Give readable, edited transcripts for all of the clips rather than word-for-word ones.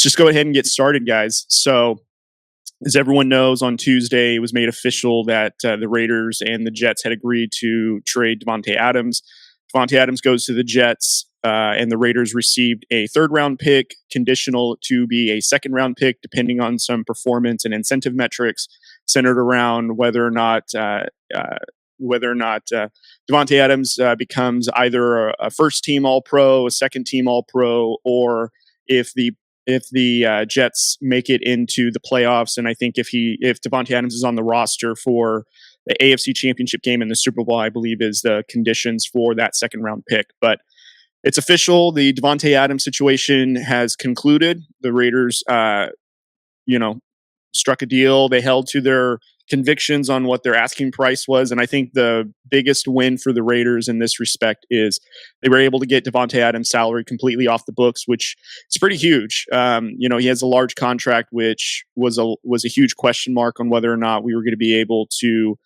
just go ahead and get started, guys. So, as everyone knows, on Tuesday, it was made official that the Raiders and the Jets had agreed to trade Davante Adams. Davante Adams goes to the Jets, and the Raiders received a third-round pick, conditional to be a second-round pick, depending on some performance and incentive metrics centered around whether or not Davante Adams becomes either a first-team All-Pro, a second-team All-Pro, or if the Jets make it into the playoffs. And I think if Davante Adams is on the roster for the AFC Championship game and the Super Bowl, I believe is the conditions for that second round pick. But it's official. The Davante Adams situation has concluded. The Raiders, struck a deal. They held to their convictions on what their asking price was. And I think the biggest win for the Raiders in this respect is they were able to get Davante Adams' salary completely off the books, which is pretty huge. He has a large contract, which was a huge question mark on whether or not we were going to be able to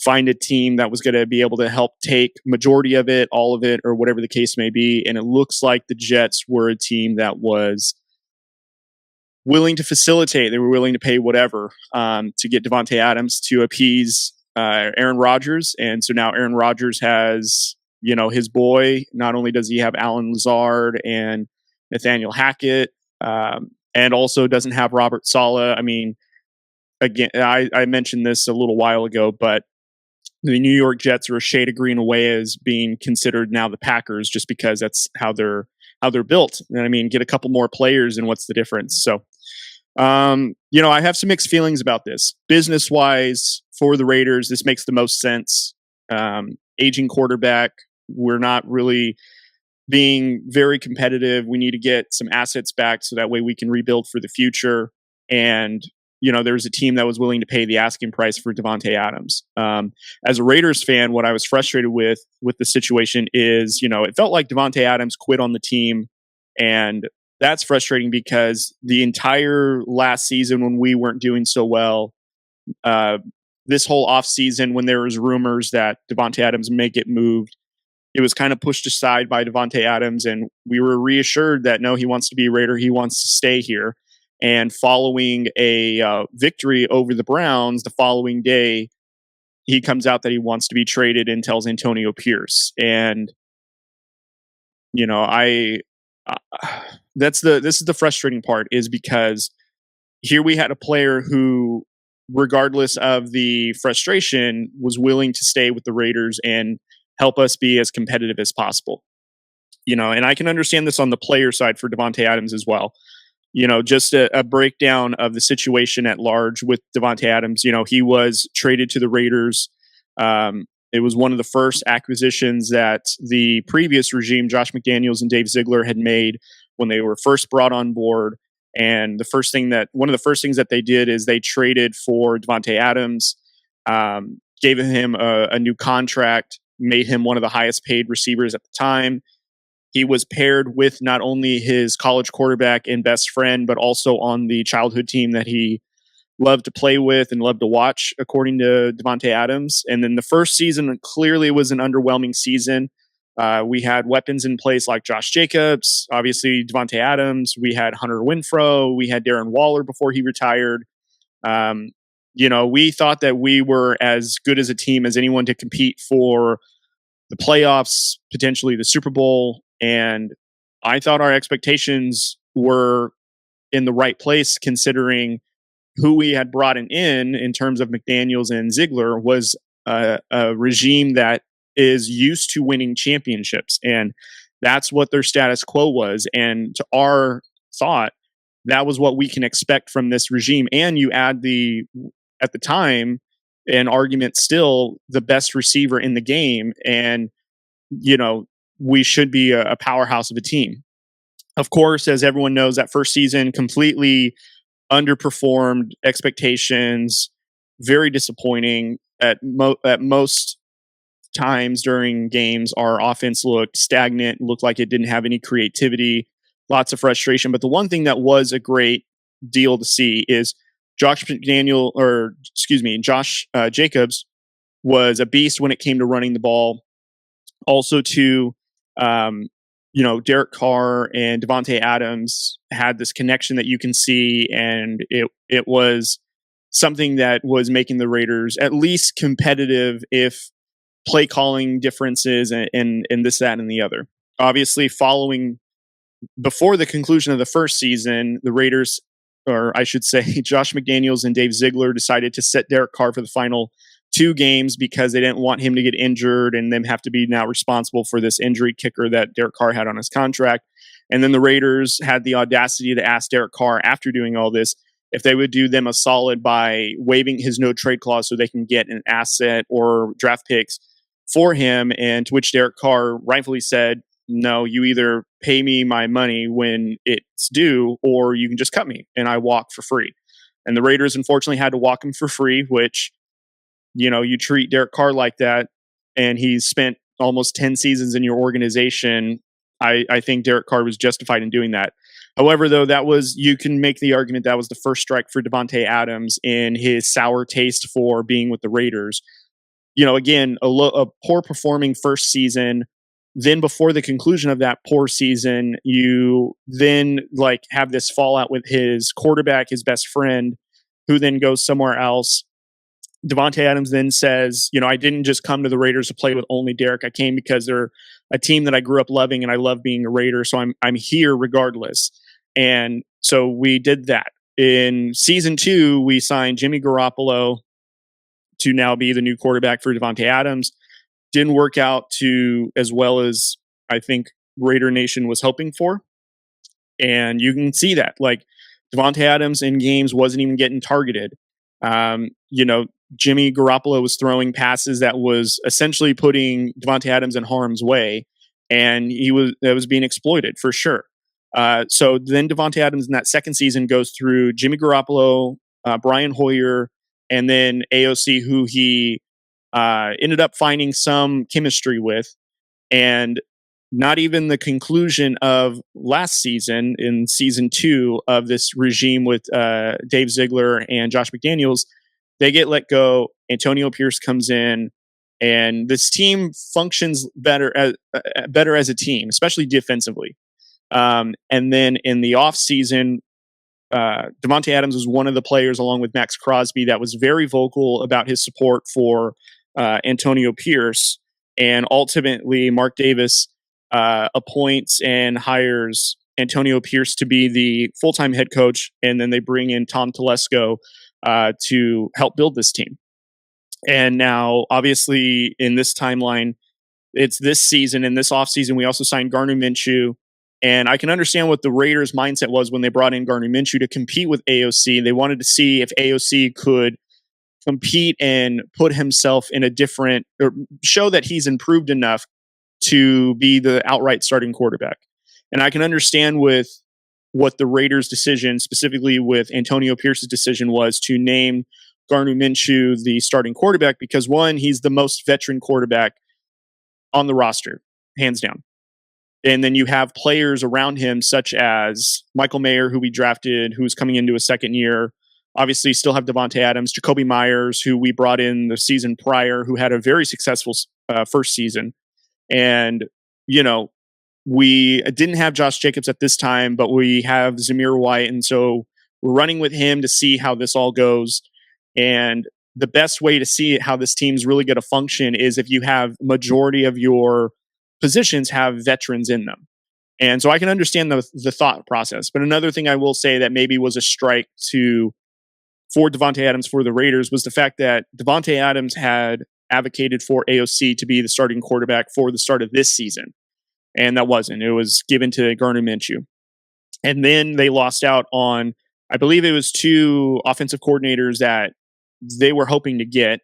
find a team that was going to be able to help take majority of it, all of it, or whatever the case may be. And it looks like the Jets were a team that was willing to facilitate. They were willing to pay whatever to get Davante Adams to appease Aaron Rodgers. And so now Aaron Rodgers has, his boy. Not only does he have Alan Lazard and Nathaniel Hackett, and also doesn't have Robert Saleh. I mean, again, I mentioned this a little while ago, but the New York Jets are a shade of green away as being considered now the Packers, just because that's how they're built. And I mean, get a couple more players and what's the difference? So, I have some mixed feelings about this. Business wise, for the Raiders, this makes the most sense. Aging quarterback, we're not really being very competitive. We need to get some assets back so that way we can rebuild for the future. And there was a team that was willing to pay the asking price for Davante Adams. As a Raiders fan, what I was frustrated with the situation is, it felt like Davante Adams quit on the team, and that's frustrating because the entire last season when we weren't doing so well, this whole offseason when there was rumors that Davante Adams may get moved, it was kind of pushed aside by Davante Adams, and we were reassured that no, he wants to be a Raider, he wants to stay here. And following a victory over the Browns, the following day, he comes out that he wants to be traded and tells Antonio Pierce. And, this is the frustrating part, is because here we had a player who, regardless of the frustration, was willing to stay with the Raiders and help us be as competitive as possible. And I can understand this on the player side for Davante Adams as well. Just a breakdown of the situation at large with Davante Adams. He was traded to the Raiders. It was one of the first acquisitions that the previous regime, Josh McDaniels and Dave Ziegler, had made when they were first brought on board. And one of the first things that they did is they traded for Davante Adams, gave him a new contract, made him one of the highest paid receivers at the time. He was paired with not only his college quarterback and best friend, but also on the childhood team that he loved to play with and loved to watch, according to Davante Adams. And then the first season clearly was an underwhelming season. We had weapons in place like Josh Jacobs, obviously Davante Adams. We had Hunter Renfrow. We had Darren Waller before he retired. We thought that we were as good as a team as anyone to compete for the playoffs, potentially the Super Bowl. And I thought our expectations were in the right place, considering who we had brought in terms of McDaniels and Ziegler was a regime that is used to winning championships. And that's what their status quo was. And to our thought, that was what we can expect from this regime. And you add at the time, an argument still, the best receiver in the game. And, we should be a powerhouse of a team. Of course, as everyone knows, that first season completely underperformed expectations, very disappointing. At most times during games, our offense looked stagnant, looked like it didn't have any creativity, lots of frustration. But the one thing that was a great deal to see is Josh Jacobs was a beast when it came to running the ball. Also, Derek Carr and Davante Adams had this connection that you can see, and it was something that was making the Raiders at least competitive, if play calling differences and this, that, and the other. Obviously, before the conclusion of the first season, the Raiders, or I should say, Josh McDaniels and Dave Ziegler, decided to set Derek Carr for the final 2 games because they didn't want him to get injured and them have to be now responsible for this injury kicker that Derek Carr had on his contract. And then the Raiders had the audacity to ask Derek Carr, after doing all this, if they would do them a solid by waiving his no trade clause so they can get an asset or draft picks for him. And to which Derek Carr rightfully said, no, you either pay me my money when it's due or you can just cut me and I walk for free. And the Raiders unfortunately had to walk him for free, which, you treat Derek Carr like that, and he's spent almost 10 seasons in your organization. I think Derek Carr was justified in doing that. However, though, you can make the argument that was the first strike for Davante Adams in his sour taste for being with the Raiders. Again, a poor performing first season. Then before the conclusion of that poor season, you then have this fallout with his quarterback, his best friend, who then goes somewhere else. Davante Adams then says, I didn't just come to the Raiders to play with only Derek. I came because they're a team that I grew up loving and I love being a Raider. So I'm here regardless. And so we did that. In season 2, we signed Jimmy Garoppolo to now be the new quarterback for Davante Adams. Didn't work out as well as I think Raider Nation was hoping for. And you can see that. Davante Adams in games wasn't even getting targeted. Jimmy Garoppolo was throwing passes that was essentially putting Davante Adams in harm's way, and that was being exploited for sure. So then Davante Adams in that second season goes through Jimmy Garoppolo, Brian Hoyer, and then AOC, who he ended up finding some chemistry with. And not even the conclusion of last season, in season 2 of this regime with Dave Ziegler and Josh McDaniels, they get let go. Antonio Pierce comes in, and this team functions better as a team, especially defensively. And then in the offseason, Davante Adams was one of the players, along with Max Crosby, that was very vocal about his support for Antonio Pierce. And ultimately, Mark Davis appoints and hires Antonio Pierce to be the full-time head coach, and then they bring in Tom Telesco to help build this team. And now, obviously, in this timeline, it's this season. In this offseason, we also signed Gardner Minshew. And I can understand what the Raiders' mindset was when they brought in Gardner Minshew to compete with AOC. They wanted to see if AOC could compete and put himself in a different, or show that he's improved enough to be the outright starting quarterback. And I can understand with what the Raiders' decision, specifically with Antonio Pierce's decision, was to name Gardner Minshew the starting quarterback because, one, he's the most veteran quarterback on the roster, hands down. And then you have players around him such as Michael Mayer, who we drafted, who's coming into a second year. Obviously, still have Davante Adams, Jacoby Myers, who we brought in the season prior, who had a very successful first season. And, we didn't have Josh Jacobs at this time, but we have Zamir White. And so we're running with him to see how this all goes. And the best way to see how this team's really going to function is if you have majority of your positions have veterans in them. And so I can understand the thought process. But another thing I will say that maybe was a strike for Davante Adams for the Raiders was the fact that Davante Adams had advocated for AOC to be the starting quarterback for the start of this season. And that wasn't. It was given to Gardner Minshew. And then they lost out on, I believe it was 2 offensive coordinators that they were hoping to get.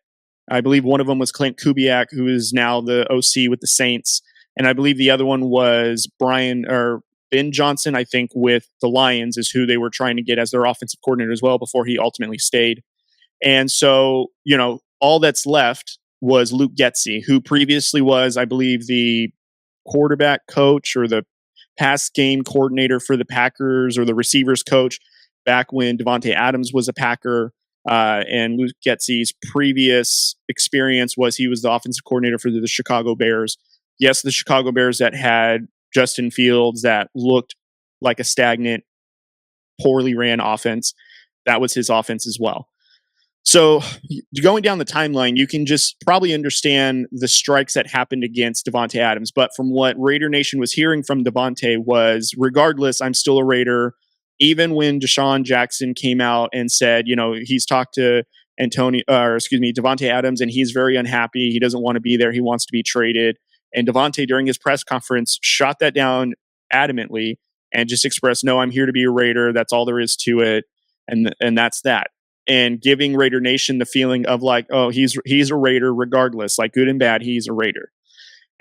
I believe one of them was Clint Kubiak, who is now the OC with the Saints. And I believe the other one was Ben Johnson, I think, with the Lions, is who they were trying to get as their offensive coordinator as well before he ultimately stayed. And so, all that's left was Luke Getsy, who previously was, I believe, the quarterback coach or the pass game coordinator for the Packers, or the receivers coach back when Davante Adams was a Packer. And Luke Getsy's previous experience was he was the offensive coordinator for the Chicago Bears. Yes, the Chicago Bears that had Justin Fields that looked like a stagnant, poorly ran offense. That was his offense as well. So going down the timeline, you can just probably understand the strikes that happened against Davante Adams. But from what Raider Nation was hearing from Davante was, regardless, I'm still a Raider. Even when Deshaun Jackson came out and said, he's talked to Davante Adams, and he's very unhappy. He doesn't want to be there. He wants to be traded. And Davante, during his press conference, shot that down adamantly and just expressed, no, I'm here to be a Raider. That's all there is to it. And that's that. And giving Raider Nation the feeling of like, oh, he's a Raider regardless, like good and bad, he's a Raider.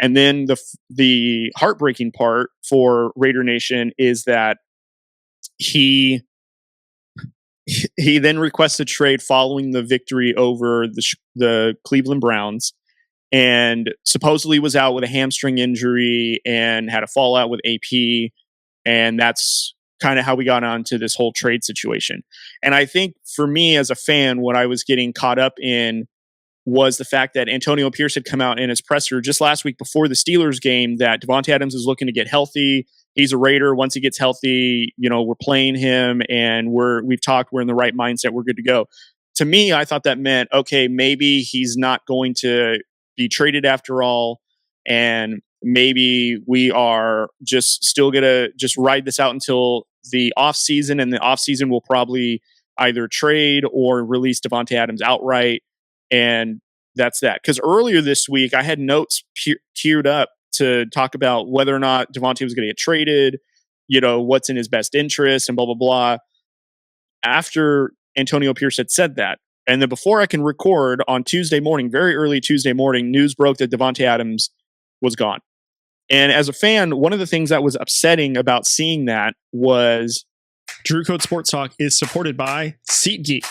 And then the heartbreaking part for Raider Nation is that he then requests a trade following the victory over the Cleveland Browns, and supposedly was out with a hamstring injury and had a fallout with AP, and that's kind of how we got onto this whole trade situation. And I think for me as a fan, what I was getting caught up in was the fact that Antonio Pierce had come out in his presser just last week before the Steelers game that Davante Adams is looking to get healthy. He's a Raider. Once he gets healthy, we're playing him, and we've talked, we're in the right mindset, we're good to go. To me, I thought that meant, okay, maybe he's not going to be traded after all, and maybe we are just still going to just ride this out until the offseason, and the offseason will probably either trade or release Davante Adams outright, and that's that. Because earlier this week, I had notes queued up to talk about whether or not Davante was going to get traded, what's in his best interest, and blah, blah, blah. After Antonio Pierce had said that, and then before I can record on Tuesday morning, very early Tuesday morning, news broke that Davante Adams was gone. And as a fan, one of the things that was upsetting about seeing that was Drew Code Sports Talk is supported by SeatGeek.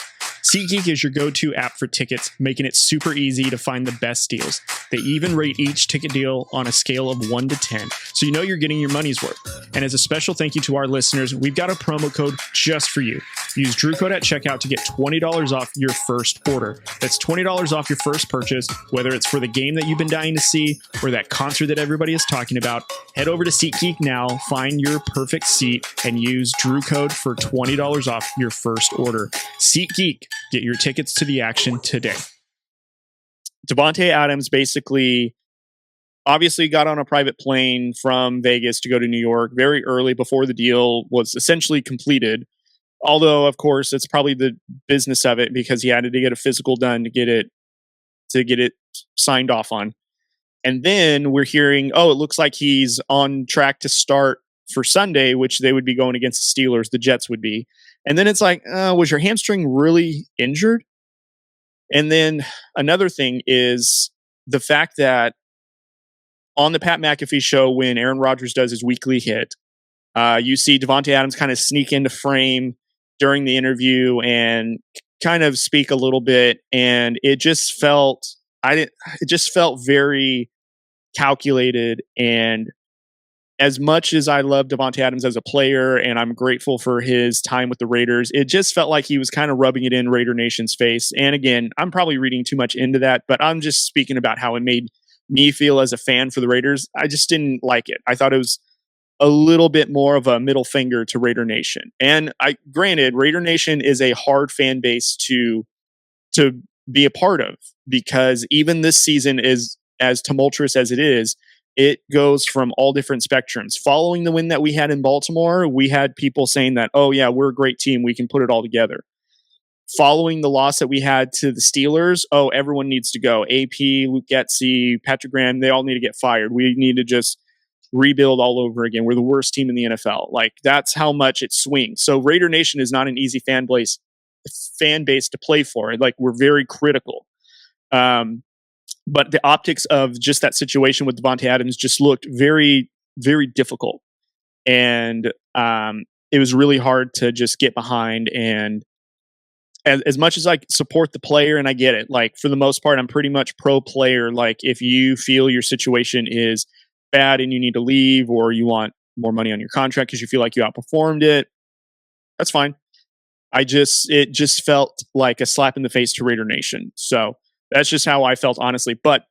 SeatGeek is your go-to app for tickets, making it super easy to find the best deals. They even rate each ticket deal on a scale of 1 to 10, so you know you're getting your money's worth. And as a special thank you to our listeners, we've got a promo code just for you. Use Drew Code at checkout to get $20 off your first order. That's $20 off your first purchase, whether it's for the game that you've been dying to see or that concert that everybody is talking about. Head over to SeatGeek now, find your perfect seat, and use Drew Code for $20 off your first order. SeatGeek. Get your tickets to the action today. Davante Adams obviously got on a private plane from Vegas to go to New York very early before the deal was essentially completed. Although, of course, it's probably the business of it because he had to get a physical done to get it signed off on. And then we're hearing, it looks like he's on track to start for Sunday, which they would be going against the Steelers. The Jets would be. And then it's like, was your hamstring really injured? And then another thing is the fact that on the Pat McAfee show, when Aaron Rodgers does his weekly hit, you see Davante Adams kind of sneak into frame during the interview and kind of speak a little bit. And it just felt very calculated. And as much as I love Davante Adams as a player and I'm grateful for his time with the Raiders, it just felt like he was kind of rubbing it in Raider Nation's face. And again, I'm probably reading too much into that, but I'm just speaking about how it made me feel as a fan for the Raiders. I just didn't like it. I thought it was a little bit more of a middle finger to Raider Nation. And granted, Raider Nation is a hard fan base to be a part of, because even this season is as tumultuous as it is. It goes from all different spectrums. Following the win that we had in Baltimore, we had people saying that, oh yeah, we're a great team, we can put it all together. Following the loss that we had to the Steelers, everyone needs to go. AP, Luke Getsy, Patrick Graham, they all need to get fired. We need to just rebuild all over again. We're the worst team in the NFL. Like, that's how much it swings. So Raider Nation is not an easy fan base to play for. Like, we're very critical. But the optics of just that situation with Davante Adams just looked very, very difficult. And it was really hard to just get behind. And as much as I support the player, and I get it, like, for the most part, I'm pretty much pro player. Like, if you feel your situation is bad and you need to leave, or you want more money on your contract because you feel like you outperformed it, that's fine. It just felt like a slap in the face to Raider Nation. So that's just how I felt, honestly. But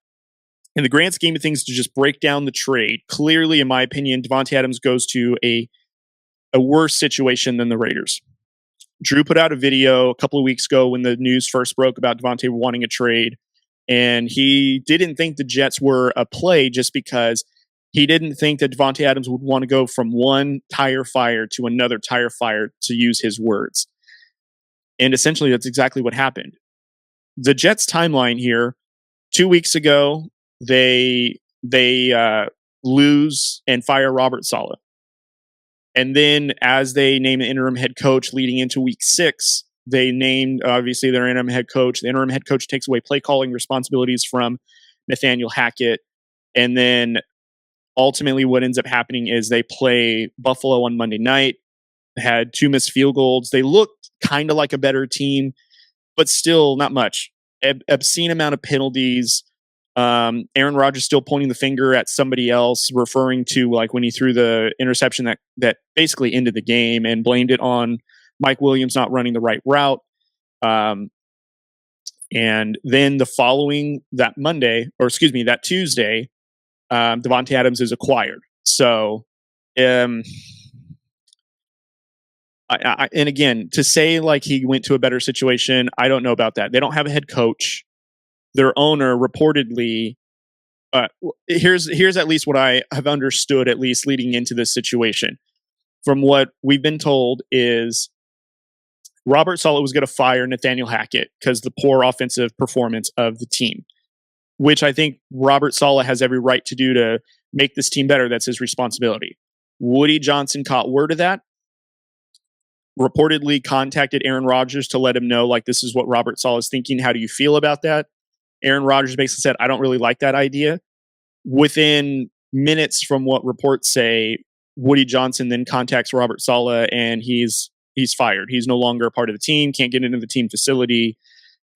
in the grand scheme of things, to just break down the trade, clearly, in my opinion, Davante Adams goes to a worse situation than the Raiders. Drew put out a video a couple of weeks ago when the news first broke about Davante wanting a trade, and he didn't think the Jets were a play just because he didn't think that Davante Adams would want to go from one tire fire to another tire fire, to use his words. And essentially, that's exactly what happened. The Jets' timeline here, 2 weeks ago, they lose and fire Robert Saleh. And then as they name an interim head coach leading into week 6, they named, obviously, their interim head coach. The interim head coach takes away play calling responsibilities from Nathaniel Hackett. And then ultimately what ends up happening is they play Buffalo on Monday night, had 2 missed field goals. They looked kind of like a better team, but still not much. Obscene amount of penalties. Aaron Rodgers still pointing the finger at somebody else, referring to like when he threw the interception that basically ended the game, and blamed it on Mike Williams not running the right route. And then that Tuesday, Davante Adams is acquired. So, and again, to say like he went to a better situation, I don't know about that. They don't have a head coach. Their owner reportedly, here's at least what I have understood, at least leading into this situation. From what we've been told is Robert Saleh was going to fire Nathaniel Hackett because the poor offensive performance of the team, which I think Robert Saleh has every right to do to make this team better. That's his responsibility. Woody Johnson caught word of that, reportedly contacted Aaron Rodgers to let him know, like, this is what Robert Saleh is thinking. How do you feel about that? Aaron Rodgers basically said, I don't really like that idea. Within minutes from what reports say, Woody Johnson then contacts Robert Saleh, and he's fired. He's no longer a part of the team, can't get into the team facility,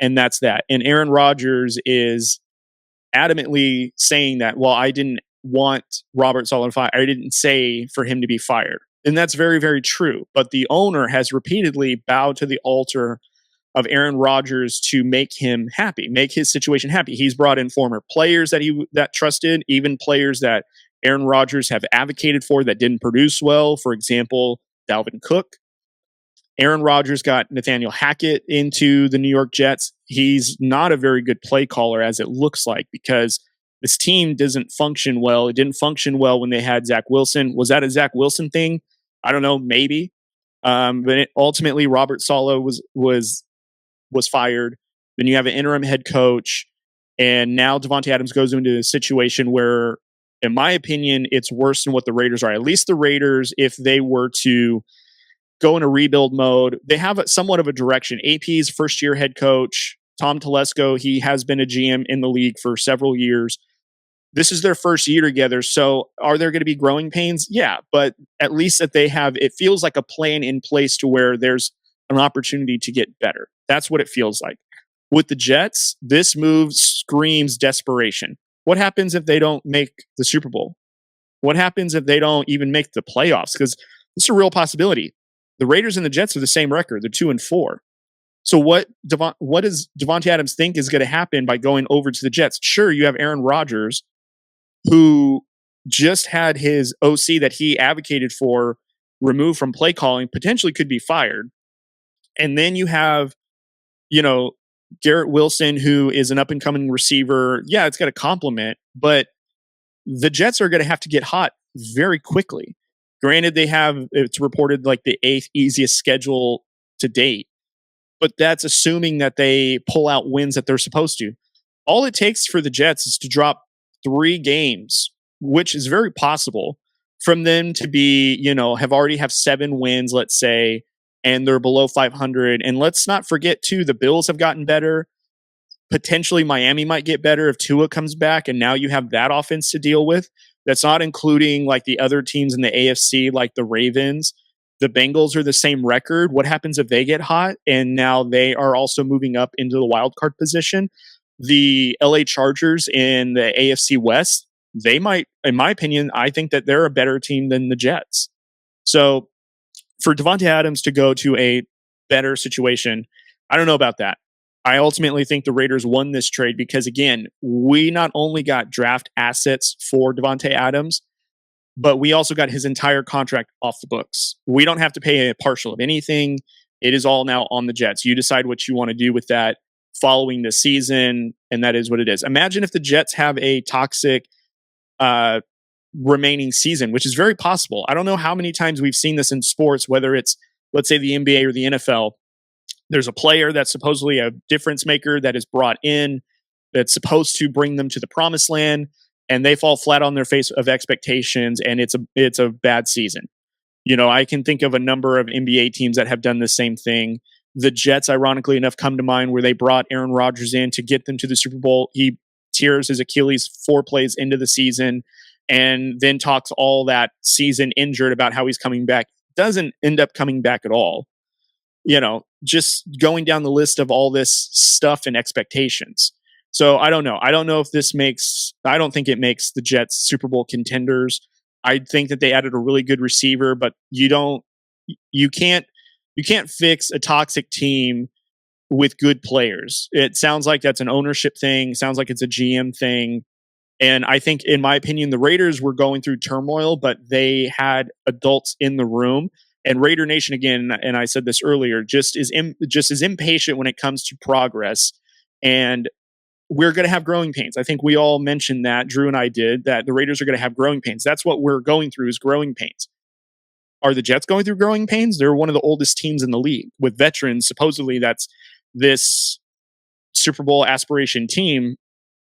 and that's that. And Aaron Rodgers is adamantly saying that, well, I didn't want Robert Saleh fired. I didn't say for him to be fired. And that's very, very true. But the owner has repeatedly bowed to the altar of Aaron Rodgers to make him happy, make his situation happy. He's brought in former players that trusted, even players that Aaron Rodgers have advocated for that didn't produce well. For example, Dalvin Cook. Aaron Rodgers got Nathaniel Hackett into the New York Jets. He's not a very good play caller, as it looks like, because this team doesn't function well. It didn't function well when they had Zach Wilson. Was that a Zach Wilson thing? I don't know, maybe. But ultimately, Robert Saleh was fired. Then you have an interim head coach, and now Davante Adams goes into a situation where, in my opinion, it's worse than what the Raiders are. At least the Raiders, if they were to go in a rebuild mode, they have somewhat of a direction. AP's first-year head coach, Tom Telesco, he has been a GM in the league for several years. This is their first year together, so are there going to be growing pains? Yeah, but at least that they have, it feels like a plan in place to where there's an opportunity to get better. That's what it feels like. With the Jets, this move screams desperation. What happens if they don't make the Super Bowl? What happens if they don't even make the playoffs? Because this is a real possibility. The Raiders and the Jets are the same record. They're 2-4. So what does Davante Adams think is going to happen by going over to the Jets? Sure, you have Aaron Rodgers, who just had his OC that he advocated for removed from play calling, potentially could be fired. And then you have, Garrett Wilson, who is an up-and-coming receiver. Yeah, it's got a compliment, but the Jets are going to have to get hot very quickly. Granted, it's reported like the 8th easiest schedule to date, but that's assuming that they pull out wins that they're supposed to. All it takes for the Jets is to drop 3 games, which is very possible, from them to be, have 7 wins, let's say, and they're below 500. And let's not forget, too, the Bills have gotten better. Potentially Miami might get better if Tua comes back, and now you have that offense to deal with. That's not including like the other teams in the AFC, like the Ravens. The Bengals are the same record. What happens if they get hot? And now they are also moving up into the wild card position. The LA Chargers in the AFC West, they might, in my opinion, I think that they're a better team than the Jets. So for Davante Adams to go to a better situation, I don't know about that. I ultimately think the Raiders won this trade because, again, we not only got draft assets for Davante Adams, but we also got his entire contract off the books. We don't have to pay a partial of anything. It is all now on the Jets. You decide what you want to do with that following the season, and that is what it is. Imagine if the Jets have a toxic remaining season, which is very possible. I don't know how many times we've seen this in sports, whether it's, let's say, the NBA or the NFL. There's a player that's supposedly a difference maker that is brought in that's supposed to bring them to the promised land, and they fall flat on their face of expectations, and it's a bad season. I can think of a number of NBA teams that have done the same thing. The Jets, ironically enough, come to mind where they brought Aaron Rodgers in to get them to the Super Bowl. He tears his Achilles 4 plays into the season and then talks all that season injured about how he's coming back. Doesn't end up coming back at all. Just going down the list of all this stuff and expectations. So I don't know. I don't know if I don't think it makes the Jets Super Bowl contenders. I think that they added a really good receiver, but you can't fix a toxic team with good players. It sounds like that's an ownership thing. Sounds like it's a GM thing. And I think, in my opinion, the Raiders were going through turmoil, but they had adults in the room. And Raider Nation, again, and I said this earlier, just is impatient when it comes to progress. And we're going to have growing pains. I think we all mentioned that, Drew and I did, that the Raiders are going to have growing pains. That's what we're going through, is growing pains. Are the Jets going through growing pains? They're one of the oldest teams in the league with veterans. Supposedly that's this Super Bowl aspiration team.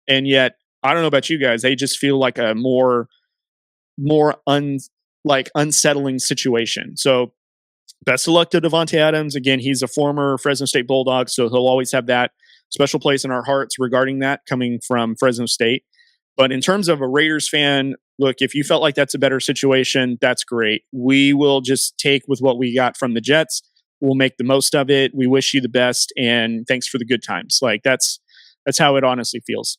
And yet, I don't know about you guys, they just feel like a more unsettling situation. So best of luck to Davante Adams. Again, he's a former Fresno State Bulldog, so he'll always have that special place in our hearts regarding that, coming from Fresno State. But in terms of a Raiders fan, look, if you felt like that's a better situation, that's great. We will just take with what we got from the Jets. We'll make the most of it. We wish you the best, and thanks for the good times. That's how it honestly feels.